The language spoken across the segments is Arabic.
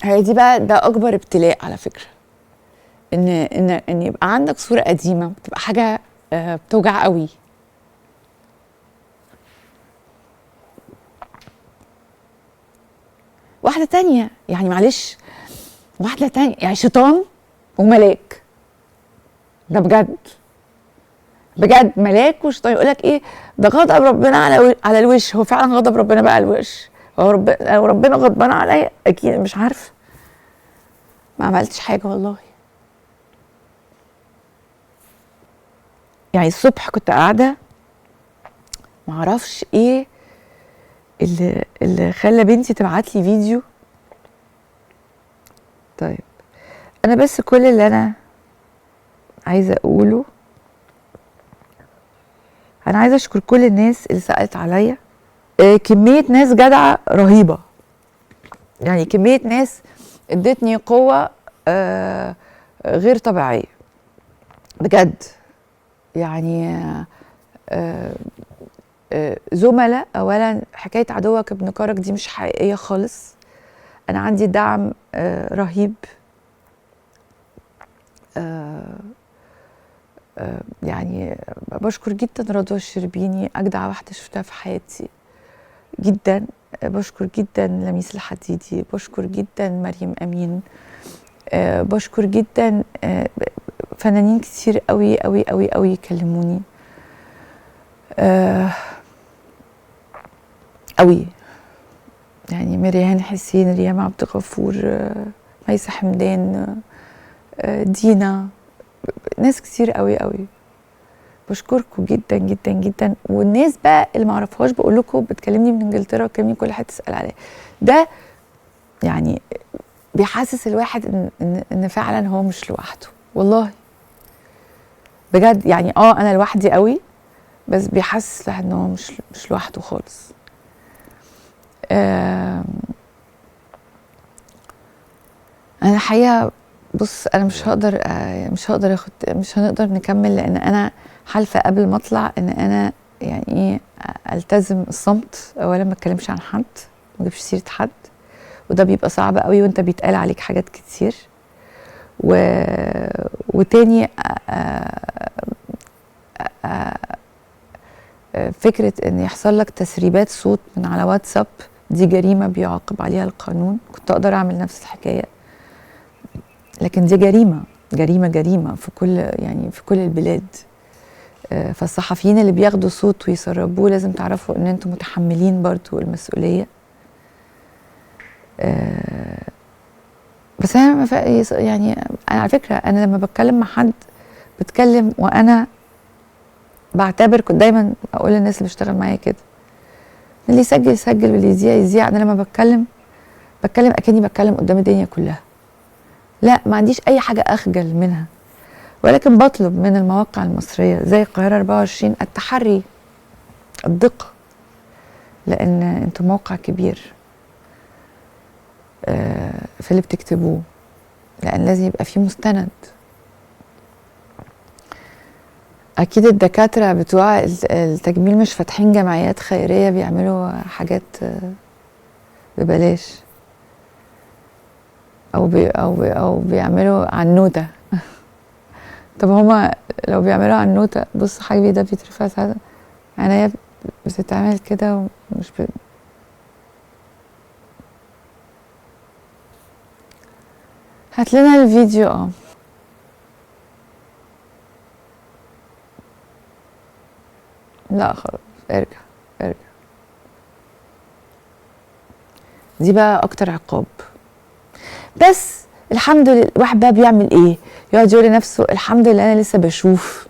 هي دي بقى، ده اكبر ابتلاء على فكره، ان يبقى عندك صوره قديمه بتبقى حاجه بتوجع قوي. واحده تانية يعني معلش، واحده تانية يعني شيطان وملاك، ده بجد بجد، ملاك وشيطان. يقول لك ايه ده غضب ربنا على الوش. هو فعلا غضب ربنا بقى على الوش؟ هو لو ربنا غضبان عليا اكيد مش عارفه، ما عملتش حاجه والله. يعني الصبح كنت قاعده معرفش ايه اللي خلى بنتي تبعت لي فيديو. طيب انا بس كل اللي انا عايزه اقوله، انا عايزه اشكر كل الناس اللي سألت عليا. كميه ناس جدعه رهيبه، يعني كميه ناس ادتني قوه غير طبيعيه بجد. يعني زملاء، اولا حكايه عدوك ابن كرك دي مش حقيقيه خالص. انا عندي دعم رهيب. يعني بشكر جدا رضوى الشربيني، اجدع واحده شفتها في حياتي جدا. بشكر جدا لميس الحديدي، بشكر جدا مريم امين، بشكر جدا فنانين كتير قوي قوي قوي قوي يكلموني قوي. يعني مريهان حسين، ريم عبد الغفور، ميسة حمدان، دينا، ناس كتير قوي قوي. بشكركم جدا جدا جدا. والناس بقى اللي معرفهاش بقول لكم بتكلمني من انجلترا وتكلمني كل حته تسال عليا، ده يعني بيحسس الواحد ان فعلا هو مش لوحده والله بجد. يعني انا لوحدي قوي، بس بيحسس الواحد ان هو مش لوحده خالص. انا الحقيقه بص، انا مش هنقدر نكمل، لان انا حالفه قبل ما اطلع ان انا يعني ايه التزم الصمت. اولا ما اتكلمش عن حد، ما اجيبش سيره حد، وده بيبقى صعب قوي وانت بيتقال عليك حاجات كتير. وتاني فكره ان يحصل لك تسريبات صوت من على واتساب، دي جريمه بيعاقب عليها القانون. كنت اقدر اعمل نفس الحكايه، لكن دي جريمه في كل البلاد. فالصحفيين اللي بياخدوا صوت ويسربوه لازم تعرفوا ان انتم متحملين برضو المسؤوليه. بس انا يعني انا على فكره، انا لما بتكلم مع حد بتكلم وانا بعتبر، كنت دايما اقول للناس اللي بيشتغل معايا كده، اللي يسجل يسجل واللي يذيع يذيع. انا لما بتكلم اكني بتكلم قدام الدنيا كلها. لا، ما عنديش اي حاجه اخجل منها، ولكن بطلب من المواقع المصريه زي القاهره 24 التحري، الدقه، لان انتوا موقع كبير في اللي بتكتبوه، لان لازم يبقى فيه مستند. اكيد الدكاتره بتوع التجميل مش فاتحين جمعيات خيريه بيعملوا حاجات ببلاش، او بيعملوا عنوته. طب هما لو بيعملوا عنوته، بص حبيبي ده بيترفع ساعات، عينيا بتتعمل كده ومش هات لنا الفيديو. لا خلاص، ارجع. دي بقى اكتر عقاب. بس الحمد لله، الواحد بقى بيعمل ايه؟ يقعد يقول لنفسه الحمد لله انا لسه بشوف.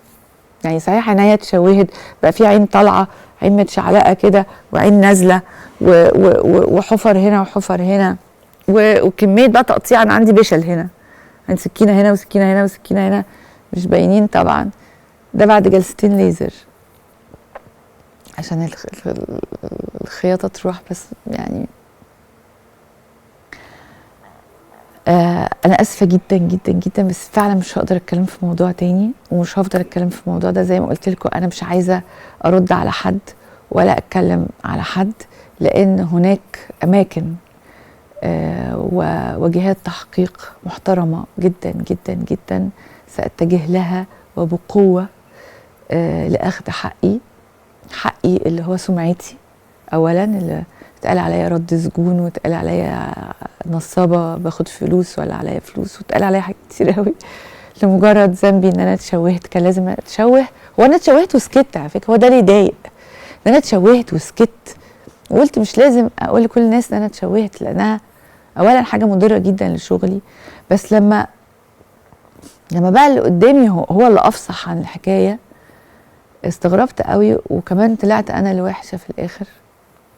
يعني صحيح عينيا اتشوهت، بقى في عين طالعه، عين متشعلقه كده، وعين نازله، وحفر هنا وحفر هنا، وكميه بقى تقطيع. انا عندي بشل هنا، عندي سكينه هنا وسكينه هنا وسكينه هنا، مش باينين طبعا. ده بعد جلستين ليزر عشان الخياطه تروح. بس يعني انا اسفه جدا جدا جدا، بس فعلا مش هقدر اتكلم في موضوع تاني، ومش هفضل اتكلم في الموضوع ده. زي ما قلت لكم انا مش عايزه ارد على حد ولا اتكلم على حد، لان هناك اماكن وجهات تحقيق محترمة جدا جدا جدا سأتجه لها وبقوة لأخذ حقي اللي هو سمعتي أولا، اللي اتقال عليا رد سجون واتقال عليا نصابة باخد فلوس ولا عليا فلوس واتقال عليا حاجات كتير قوي لمجرد ذنبي ان انا اتشوهت. كان لازم اتشوه، وانا اتشوهت وسكت على فكرة، هو ده اللي يضايق ان انا اتشوهت وسكت وقلت مش لازم اقول لكل الناس ان انا اتشوهت، لانها اولا حاجة مضرة جدا لشغلي. بس لما بقى اللي قدامي هو اللي افصح عن الحكاية استغربت قوي، وكمان طلعت انا اللي وحشة في الاخر.